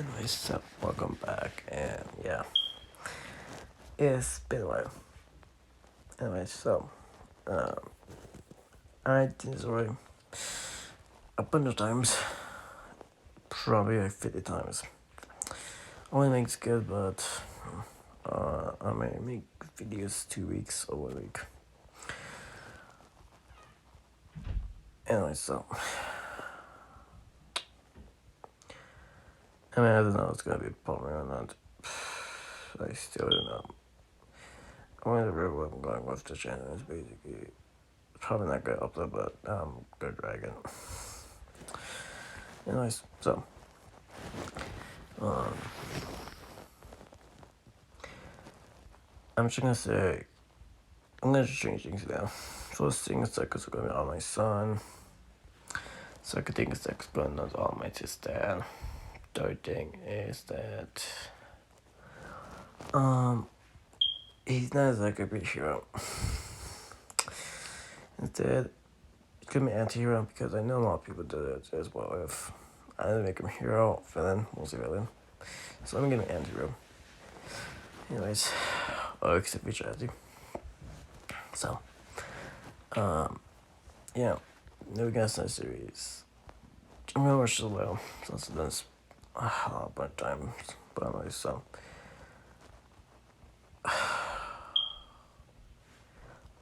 Anyways, so welcome back, and yeah, it's been a while. Anyways, so um, I did Zori a bunch of times, probably like 50 times. Only makes good, but I may make videos 2 weeks or 1 week. Anyways, so I don't know if it's gonna be popular or not. I still don't know. I wonder where I'm going with the channel is basically probably not gonna upload, but I'm gonna drag it. Anyways, so um, I'm just gonna say I'm gonna change things now. First thing is like it's gonna be on my son. Second thing is like going on all my sister. Third thing is that he's not like a big hero. Instead, it's gonna be anti-hero because I know a lot of people do it as well. If I didn't make him hero, villain, mostly villain. So I'm gonna anti-hero. Anyways, except vigilante. So, yeah, no gas in series. I'm gonna watch it well since it does a bunch of times. But anyways, so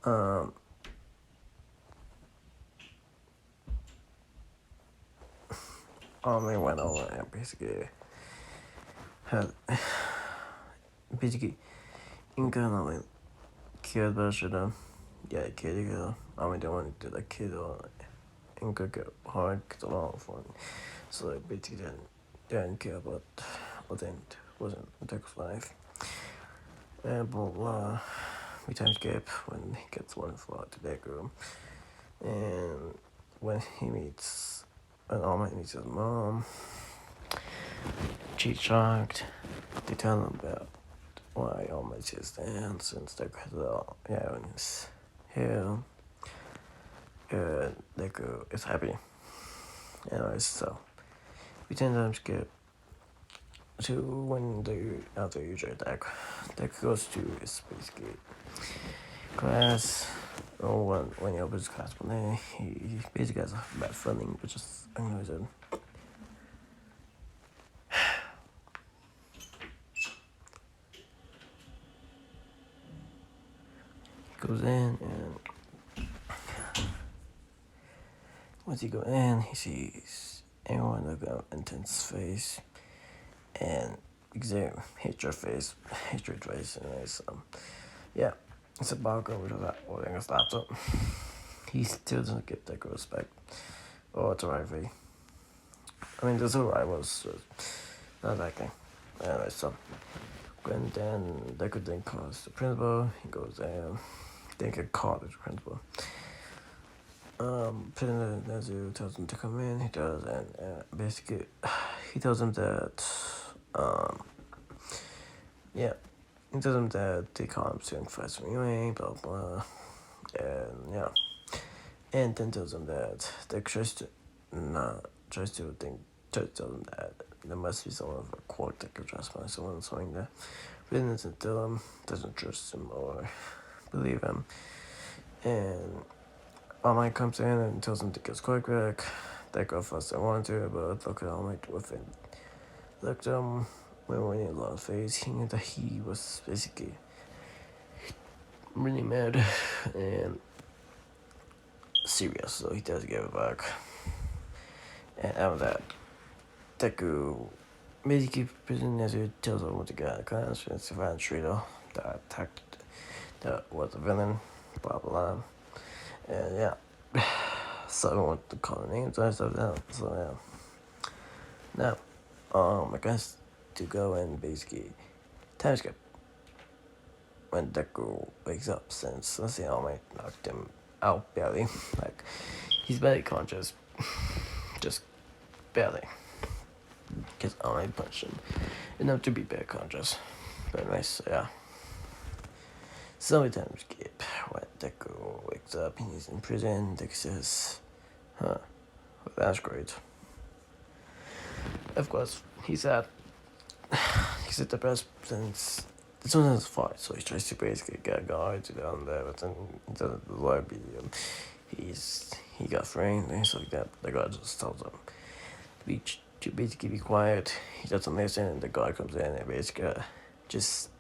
I went over and basically had basically 인간은 기회를 yeah 기회가 I don't want to like kid or inga hard for so like basically didn't care about wasn't Deck's life and blah blah. We time skip when he gets one for the Deku and when All Might meets his mom. She's shocked. They tell him about why All Might is there since Deku has all in his hair. And Deku is happy. Anyways, so we tend to skip to when after you join Deku goes to his basically class. Or when he opens class one day, he basically has a bad feeling, which is unreason. He goes in, and once he goes in, he sees everyone look at intense face, and exam hatred face, anyways. Yeah, it's a Baco with that holding his laptop. He still doesn't get that respect or authority. I mean, there's a rivals, not that thing. Anyway, so when then Deku then calls the principal, he goes there, they get called the principal. President Nezu tells him to come in, he does, and basically, he tells him that, he tells him that they call him doing fast anyway, blah blah, and yeah. And then tells him that they tell him that there must be some of a quote that could trust by someone, something that really doesn't tell him, doesn't trust him or believe him. And All Might comes in and tells him to get his quick back. They go first I wanted to, but look at All Might with it. Looked at him when he lost face, he knew that he was basically really mad and serious, so he does give it back. And after that, Deku basically Nezu tells him what to get class, it's a traitor that attacked that was a villain, blah blah. And yeah. So I don't want to call the names and stuff down. So yeah. Now, I guess to go and basically time skip when Deku wakes up since let's say All Might knocked him out barely. Like he's barely conscious. Just barely. Because All Might punched him enough to be barely conscious. But nice, so yeah. So we time skip when Deku wakes up and he's in prison. Deku says, well, that's great. Of course, he's sad he's at the best since as soon as fight, so he tries to basically get a guy to down there, but then he doesn't like he got framed and stuff like that. The guy just tells him to basically be quiet. He doesn't listen, and the guy comes in and basically just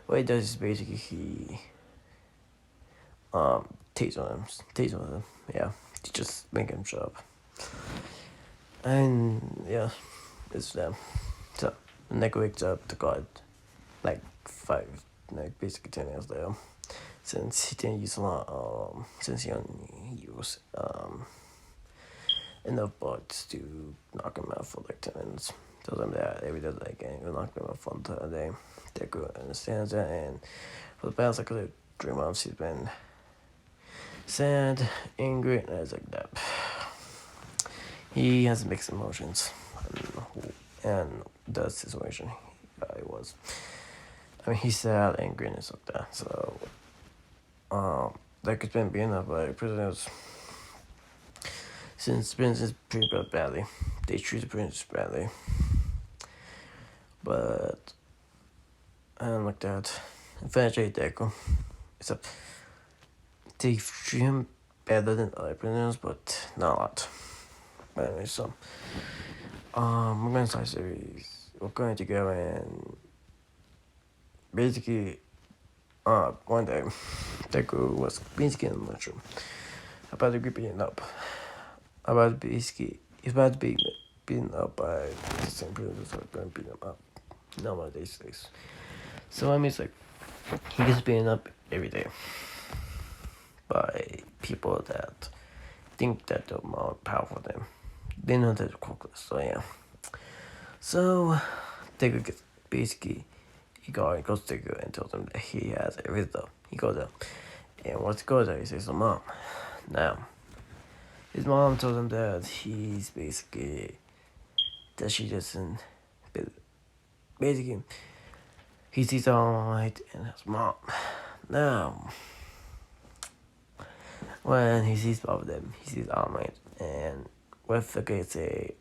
what he does is basically he takes on him, yeah, to just make him shut up. And yeah, it's them. So the next wakes up the guy like basically 10 minutes later. Since he didn't use a lot, since he only used enough bullets to knock him out for like 10 minutes. Tells him that every day that game will knock him out for a day. Deku understands that, and for the past like 3 months he's been sad, angry, and it's like that. He has mixed emotions, and that situation he was. I mean, he's sad, angry, and stuff like that. So, Deku's been beaten up by prisoners since prisoners pretty badly. They treat the prisoners badly, but I don't like that. Eventually, Deku, except they treat him better than other prisoners, but not a lot. But anyway, so we're gonna start series. We're going to go and basically, one day, Deku was basically in the mushroom, about to be beaten up. He's about to be beaten up by the same prisoners who are going to beat him up. Nowadays. So I mean, it's like he gets beaten up every day by people that think that they're more powerful than him. They know that they're cookless, so yeah. So Deku gets basically he goes to Deku and tells him that he has everything. He goes there, and once he goes there, he says to mom. Now, his mom told him that he's basically that she doesn't. Basically, he sees All Might and his mom. Now, when he sees both of them, he sees All Might and with a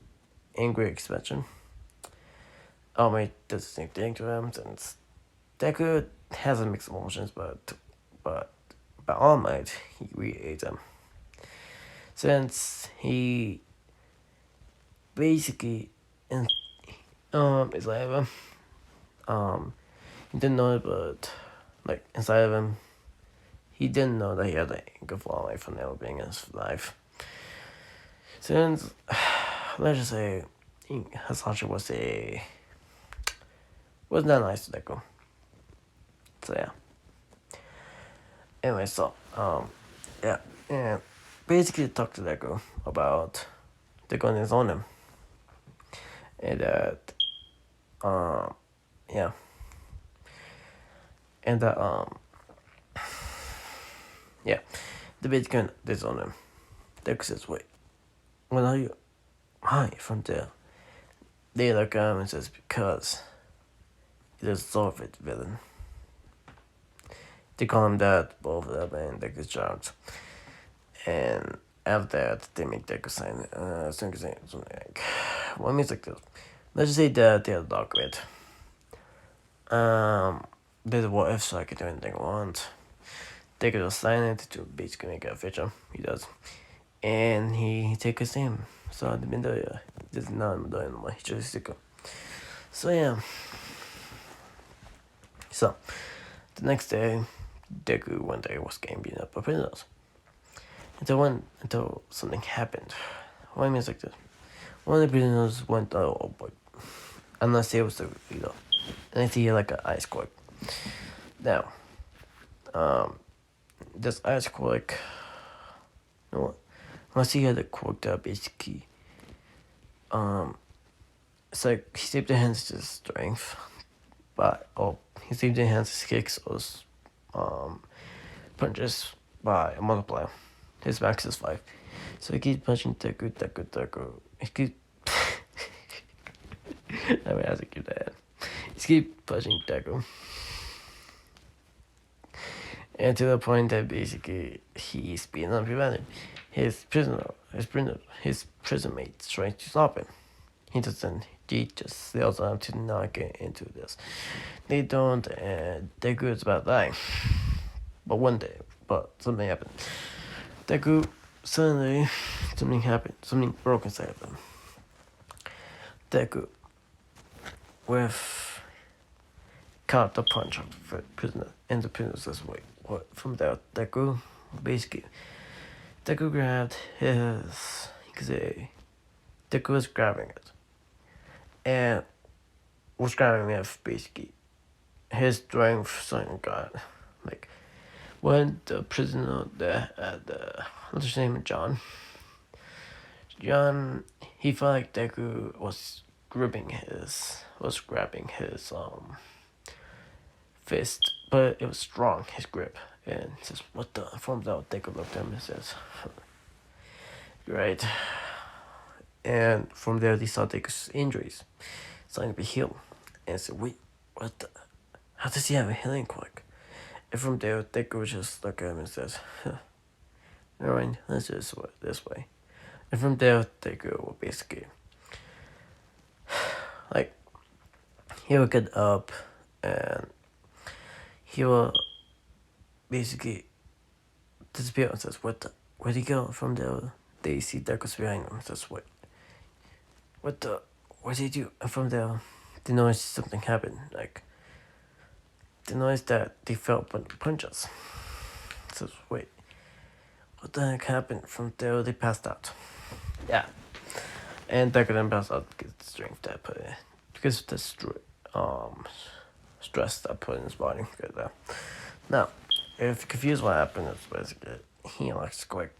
angry expression. All Might does the same thing to him since Deku has mixed emotions, but All Might he really hates him since he basically is like him. He didn't know it, but like inside of him, he didn't know that he had anger for All Might for never being in his life. Since let's just say Hasashi was not nice to Deku. So yeah. Anyway, so yeah, and basically talked to Deku about Deku and his on him, and that yeah, and that yeah, the basically disown him. Deku says, "Wait, when are you? Hi, from there." They look at him and says, "Because it is Soviet villain." They call him that, both of them, and Deku's shocked. And after that, they make Deku sign something like, what means like this. Let's just say that they're a dog with. There's a what if, so I can do anything I want. Deku just sign it to basically make it official. He does. And he takes his name. So the Midoriya, he does not Midoriya anymore, he just Deku. So yeah. So, the next day, Deku one day was getting beaten up by prisoners. Until something happened. What I mean is like this. One of the prisoners went, oh boy. Unless it was the leader. And I see like an ice quake. Now, this ice quake, you know what? Unless he had a quirk that basically, it's like he saved the hands to strength, but he saved the hands his kicks or punches by a multiplier. His max is 5, so he keeps punching Deku. He keeps I mean, I have to keep that. He keeps punching Deku, and to the point that basically he's being unprevented. His prison mates trying to stop him. He doesn't. he just tells them to not get into this. They don't, and Deku is about dying. But one day, something happened. Deku, suddenly, something happened. Something broke inside of him. Deku, with caught the punch of the prisoner, and the prisoner says, wait, what? From there, Deku, basically, Deku grabbed his, you could say, Deku was grabbing it. And was grabbing it basically his strength something god. Like when the prisoner what's his name, John, he felt like Deku was grabbing his fist, but it was strong, his grip. And he says, what the? From that, Deku looked at him and says, you're right. And from there, they saw Deku's injuries starting to be healed. And said, wait, what the? How does he have a healing quirk? And from there, Deku just looked at him and says, alright, let's do this way. And from there, Deku will basically, like, he will get up and he will basically disappear and says, what the? Where'd he go? From there, they see Deku's behind him and says, wait, what the? What did he do? And from there, they notice something happened. Like, they noticed that they felt punches. So, wait, what the heck happened? From there, they passed out. Yeah. And Deku then passed out because of the strength that put in. Because of the stress that put in his body. Now, if you're confused what happened, it's basically he looks quick.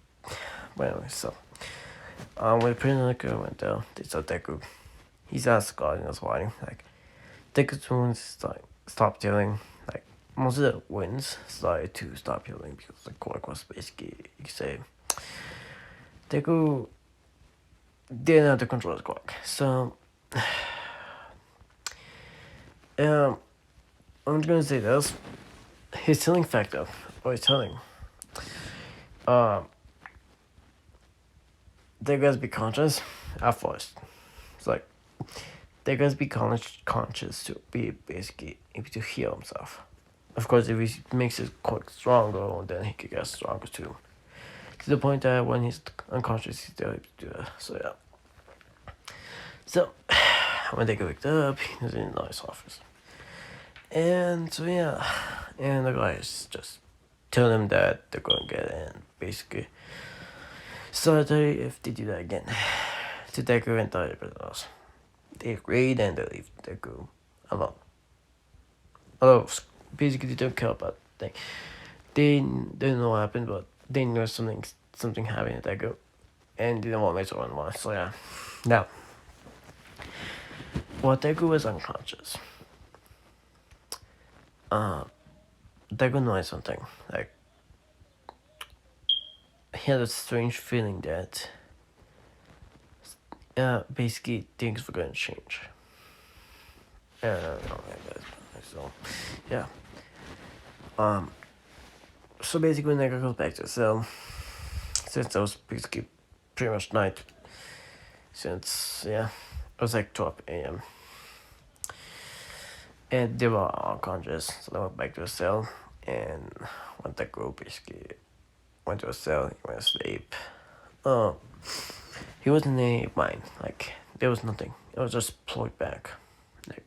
But anyway, so when the prisoner went down, they saw Deku. He's asked God and was whining. Like, Deku's wounds stopped healing. Like, most of the wounds started to stop healing because the quirk was basically, you could say, Deku didn't have to control his quirk. So, I'm gonna say this. His healing factor, or his healing, Deku has to be conscious at first. It's like, Deku has to be conscious to be basically able to heal himself. Of course, if he makes his quirk stronger, then he could get stronger too. To the point that when he's unconscious, he's still able to do that. So yeah. So when Deku waked up, he was in a nice office. And so yeah, and the guys just tell him that they're gonna get in, basically. So if they do that again, to Deku and the other prisoners, they agreed and they leave Deku alone. Although basically they don't care about the thing. They didn't know what happened, but they knew something happened to Deku, and they didn't want to mess around more. So yeah, now while Deku was unconscious, Deku noticed something. Like, he had a strange feeling that basically things were going to change. So yeah. So basically when Deku goes back to the cell, since it was basically pretty much night, since it was like 12 a.m. and they were unconscious, so they went back to the cell, and when Deku basically went to a cell, he went to sleep. He wasn't in any mind, like, there was nothing. It was just plugged back. Like,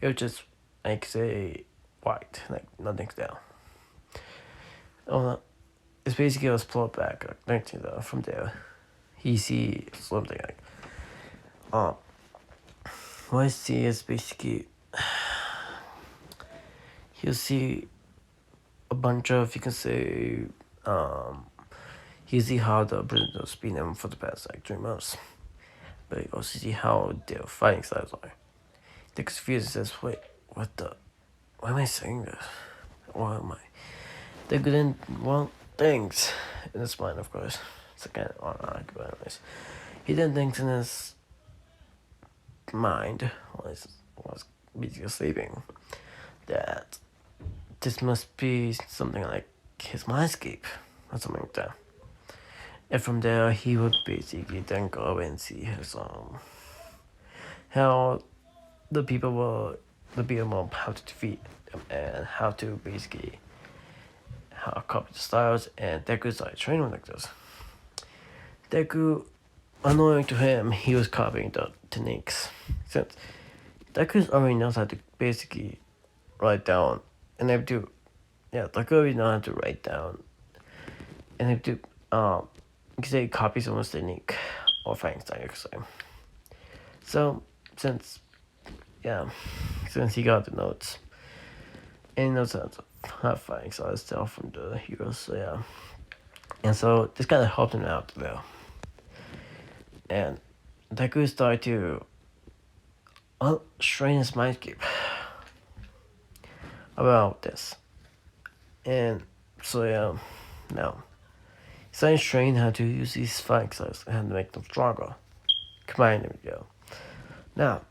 it was just, like, say, white, like, nothing's there. It's basically, it was plugged back, like, from there. He sees something, like, what I see is basically, he'll see a bunch of, you can say, you see how the prisoners been them for the past like 3 months. But you also see how their fighting styles are. The confused says, wait, what the? Why am I saying this? Why am I? They couldn't want things in his mind, of course. It's kind of ironic, but anyways. He did things in his mind while he was basically sleeping that this must be something like his mindscape or something like that. And from there, he would basically then go and see his how the people will how to defeat them and how to basically how copy the styles, and Deku started training like this. Deku, annoying to him, he was copying the techniques. Since Deku already knows how to basically write down, and they do, yeah, Deku already knows how to write down, and they do, you can say copy someone's technique or fighting style, you could say. So, since he got the notes, and he knows how to have fighting style still from the heroes, so yeah. And so this kind of helped him out though. And Deku started to strain his mindscape about this. And so yeah, now he started training how to use these fighting styles and make them stronger. Combine them together. Now,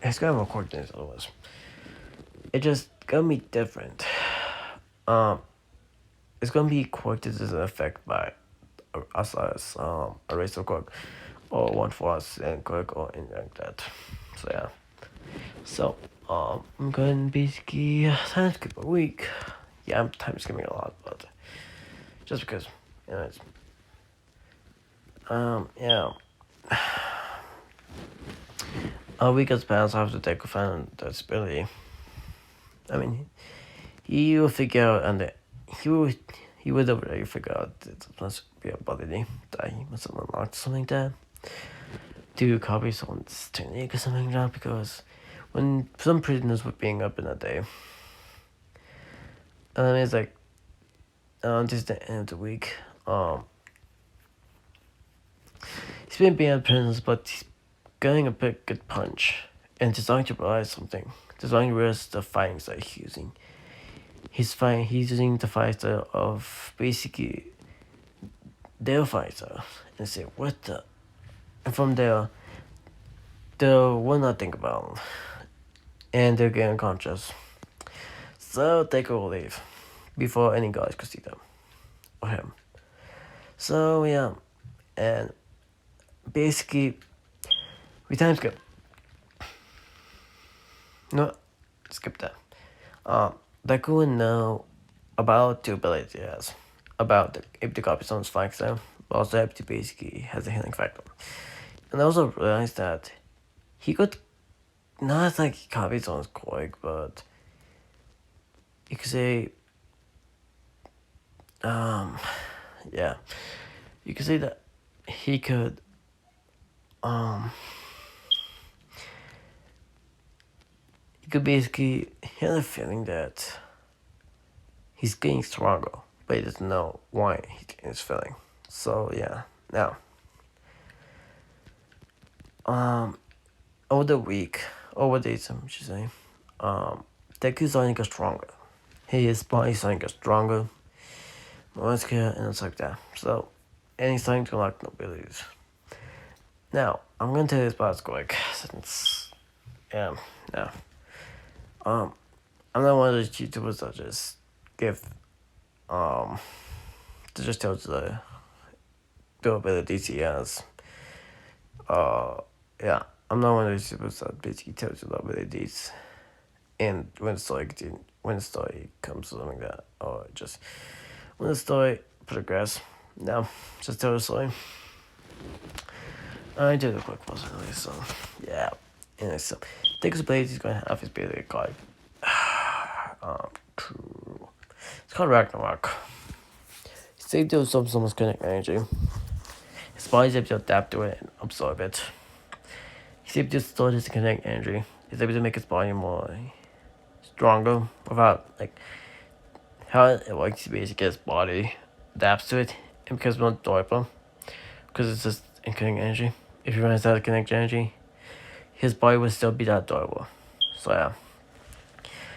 it's gonna more quick than it was. It just gonna be different. It's gonna be quick as an effect by us as a race of quick or one for us and quick or anything like that. So yeah. So I'm going to basically time skip a week. Yeah, I'm time skipping a lot, but just because, anyways. Yeah. A week has passed after Deku found the disability. I mean, he will figure out, and he would already figure out that it must be a ability that he must have unlocked something like that to copy someone's technique or something like that, because when some prisoners were being up in a day, it's like this is the end of the week. He's been being at prisons, but he's getting a big good punch, and he's starting to realize something. He's starting to realize the fighting that he's using. He's using the fight style of basically their fight style, and say what the, and from there they will not think about it, and they're getting unconscious. So they will leave before any guys could see them or him. So yeah, and basically we time skip. No, skip that. Deku would know about the ability he has, about if the copy someone's fight style, but also if he basically has a healing factor. And I also realized that he could not like he copied someone's quick, but you could say yeah. You could say that he could basically he had a feeling that he's getting stronger, but he doesn't know why he's getting this feeling. So yeah. Now over the week, over days I should say, Deku's starting to get stronger. His body's starting to get stronger, more muscular, and it's like that. So, and he's starting to unlock new abilities. Now, I'm gonna tell you this about quick, since, yeah, now, I'm not one of those YouTubers that just give, to just tell the abilities he has. Yeah, I'm not one of those YouTubers that basically tells you the abilities, and when the story comes to something like that, or just when the story progress. No, just tell the story. I did a quick pause anyway, so yeah. Anyway, so Deku's ability is gonna have his ability called it's called Ragnarok. He's able to absorb someone's kinetic energy. His body's able to adapt to it and absorb it. He's able to store his kinetic energy. He's able to make his body more stronger without like how it works. Basically, his body adapts to it and becomes more durable because it's just in kinetic energy. If he runs out of kinetic energy, his body will still be that durable. So yeah,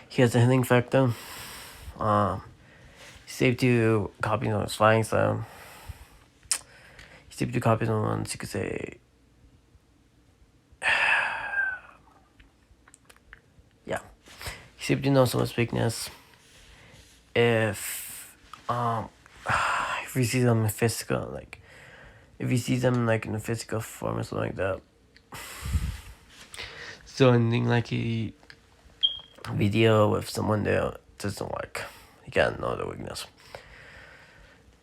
he has a healing factor. He's able to copy on his flying style. He's able to copy on, you could say, yeah. He's able to know someone's weakness. If we see them in physical, like if he sees them like in a physical form or something like that, Sending like a video with someone there doesn't work. He got another weakness.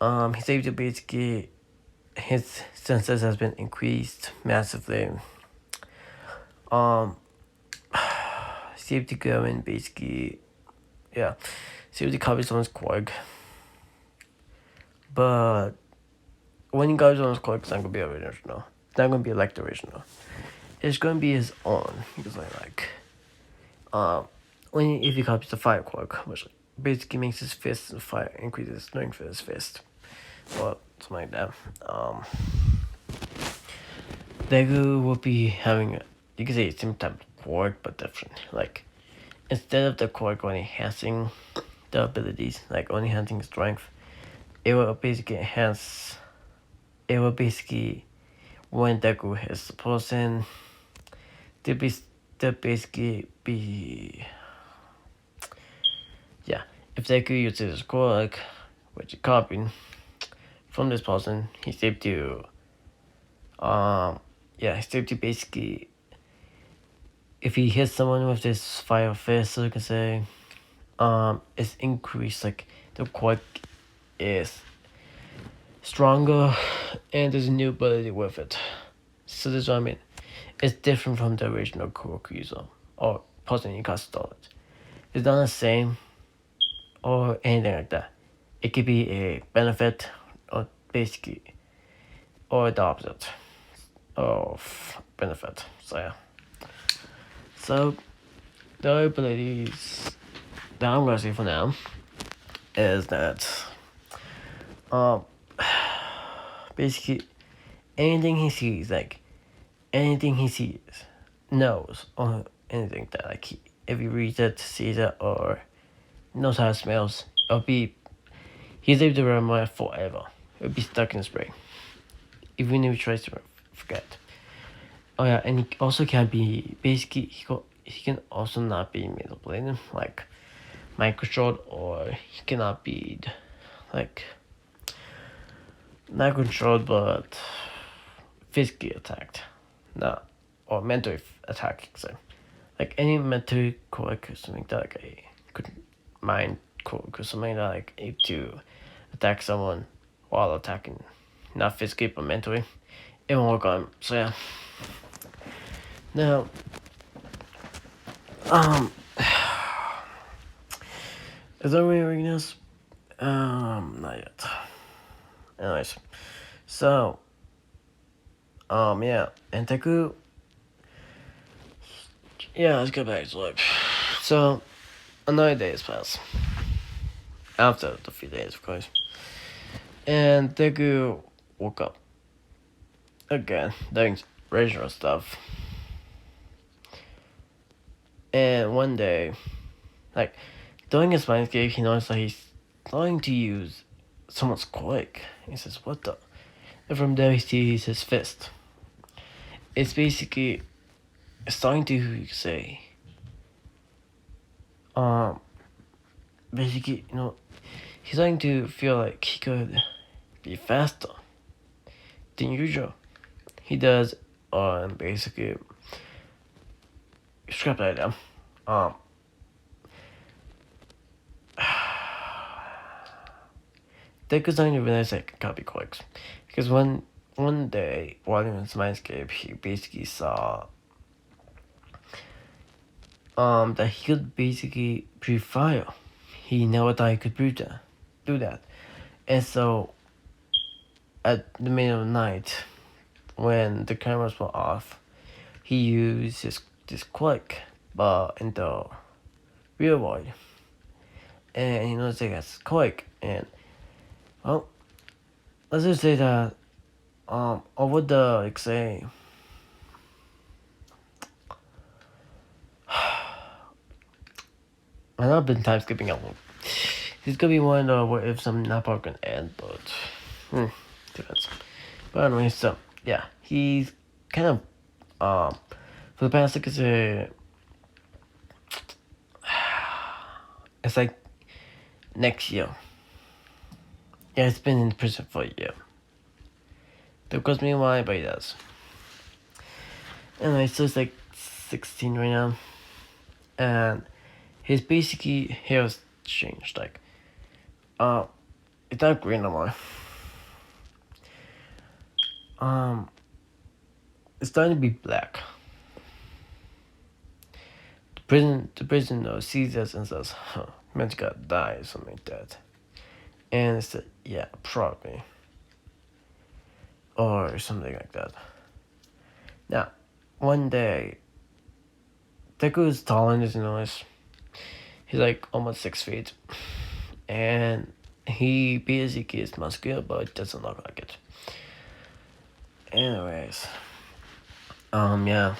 He said to basically his senses has been increased massively. Save to go and basically, yeah, save to copy someone's quirk. But when he copies someone's quirk, it's not gonna be original. It's not gonna be like the original. It's gonna be his own. Because if he copies the fire quirk, which basically makes his fist fire, increases strength for his fist, or something like that. Deku will be having, you can say it's same type of quirk, but different. Like, instead of the quirk only enhancing the abilities, like only enhancing strength, it will basically enhance. It will basically, when Deku hits the person, to basically be, yeah. If Deku uses his quirk, which he copied from this person, he's able to, he's able to basically, if he hits someone with this fire fist, so you can say, it's increased, like, the quirk is stronger, and there's a new ability with it. So that's what I mean. It's different from the original quirk user, or person you cast it. It's not the same, or anything like that. It could be a benefit, or basically, or the opposite of benefit. So yeah. So the abilities that I'm gonna say for now is that basically anything he sees, knows, or anything that if he reads it, sees it, or knows how it smells, he's able to remember it forever. It'll be stuck in his brain, even if he tries to forget. Oh yeah, and he also can be basically he can also not be manipulated, like mind controlled, or he cannot be like not controlled but physically attacked, not or mentally attacked. So like any mental quirk or something that like a could mind quirk or something that like able to attack someone while attacking, not physically but mentally, it won't work on him. So yeah. Now, is there any weakness? Not yet. Anyways, so, yeah, and Deku, yeah, let's go back to life. So, another day has passed. After the few days, of course. And Deku woke up. Again, doing original stuff. And one day, like, during his mindscape, he noticed that he's starting to use someone's quirk. He says, what the? And from there, he sees his fist. It's basically starting to say, basically, he's starting to feel like he could be faster than usual. He does, basically, scrap that idea. Deku's starting to realize I can copy quirks. Because one day, while in his mindscape, he basically saw that he could basically breathe fire. He never thought he could do that. And so, at the middle of the night, when the cameras were off, he used this quirk, but in the real world. And he knows he has quirk, and well, let's just say that over the say I've not been time skipping out. He's gonna be one of what if some not part can end, but depends. But anyway, so yeah, he's kind of for the past it's like next year. Yeah, he's been in prison for a year. Don't ask me why, but he does. Anyway, so he's like 16 right now, and his basically hair's changed. Like, it's not green no more. It's starting to be black. The prison sees us and says, "Huh, man's gotta die," or something like that. And it's like, yeah, probably, or something like that. Now, one day, Deku is tall and isn't notice. He's like almost 6 feet, and he basically is muscular, but it doesn't look like it. Anyways, yeah,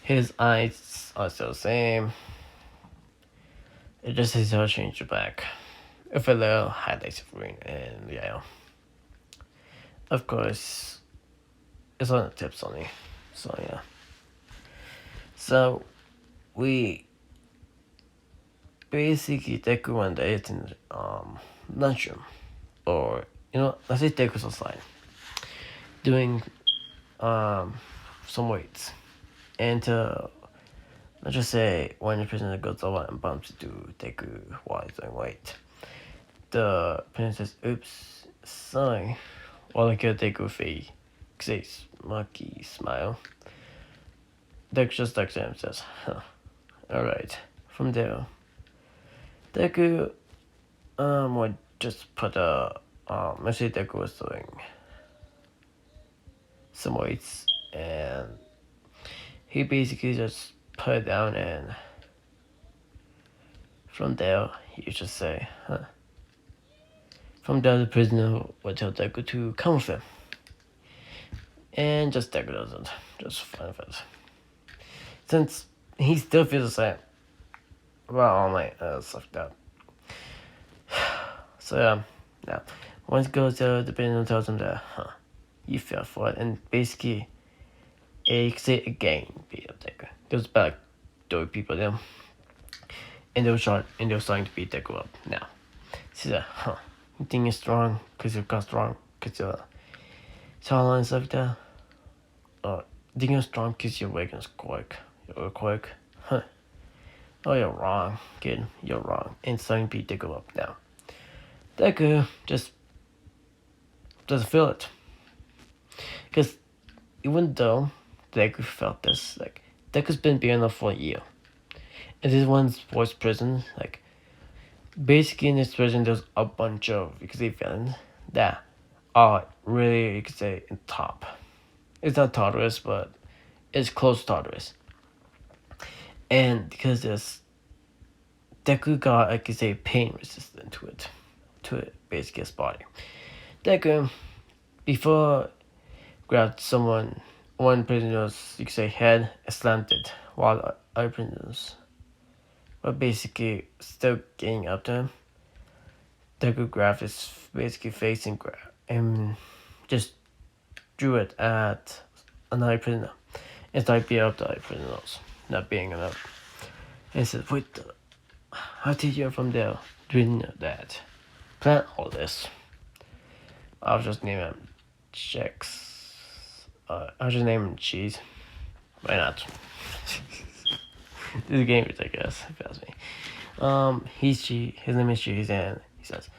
his eyes are still the same. It just his hair changed back, with a little highlights of green, and yeah, of course, it's on the tips only. So yeah, so we basically Deku one day it's in lunchroom, or let's say Deku's outside doing some weights, and let's just say when the prisoner goes over and bumps into Deku while he's doing weight, the prisoner says, "Oops, sorry," while like a Deku face says smirky smile. Deku just looks at him and says, "Huh, alright." From there, Deku would just put let's say Deku was doing some weights, and he basically just put it down, and from there he just say, "Huh." From there, the prisoner would tell Deku to come with him, and just Deku doesn't, just fine with it, since he still feels the same about all my stuff like that. So yeah, once he goes there, the prisoner tells him that, you fell for it, and basically, you could say a gang beat up Deku. There was about like 30 people there, and they were starting to beat Deku up now. She said, you think you're strong because you're got strong because you're tall and stuff like that? Or you think you're strong because you're weak and quick? You're quick? Huh. Oh, you're wrong, kid. You're wrong. And starting to beat Deku up now. Deku just doesn't feel it. Because even though Deku felt this, like, Deku's been beaten up for a year. And this one's boys' prison, like, basically in this prison there's a bunch of, you could say, villains that are really, you could say, in top. It's not Tartarus, but it's close to Tartarus. And because this, Deku got, I could say, pain resistant to it, basically his body. Deku, before grabbed one prisoner's, you could say, head, slammed it, while other prisoners were basically still getting up to him. Deku grabbed his basically face and just drew it at another prisoner and started beating up the other prisoners, not being enough. And he said, "Wait, how did you from there? Didn't know that. Plan all this." I'll just name him Chex. I'll just name him Cheese. Why not? This game is ridiculous, if you ask me. His name is Cheese, and he says,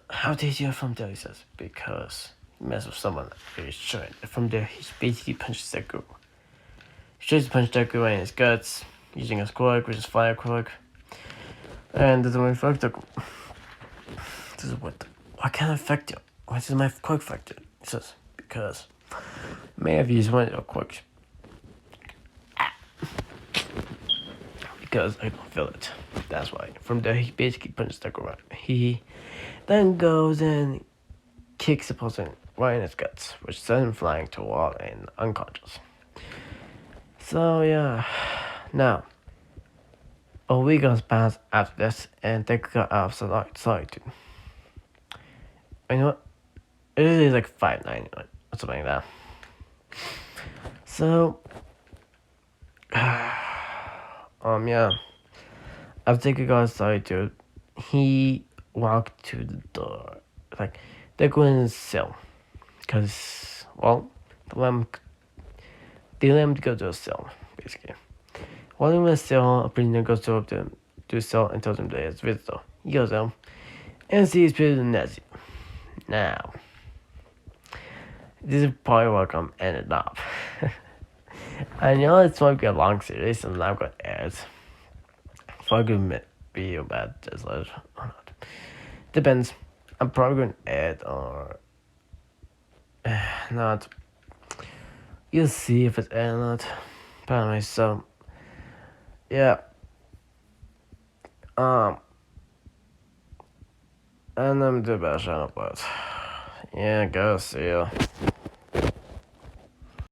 how did you from there? He says, because he messed with someone very short. From there, he basically punched Deku. He tries to punch Deku right in his guts, using his quirk, which is fire quirk. And this is my fuck Deku. This is why can't I affect you? Why does my quirk affect you? He says, because may have used one of your quirks. Because I don't feel it. That's why. From there, he basically punches Deku right. He then goes and kicks the person right in his guts, which sends him flying to a wall and unconscious. So yeah, now a week goes past after this, and Deku got out of solitude. You know what? It is like 5'9" or something like that. So yeah, after Deku got out of solitude, he walked to the door, like Deku in his cell, because the lamp Tell him to go to a cell, basically. While in the cell, a prisoner goes up to the cell and tells him that it's visitor. He goes home and sees President Nazi. Now, this is probably what I'm ended up. I know this might be a long series and I've got ads. So I could be a bad translation or not. Depends. I'm probably going to add or not. You'll see if it's add or not. But anyway, so yeah. And I'm the best channel, but yeah, go see ya.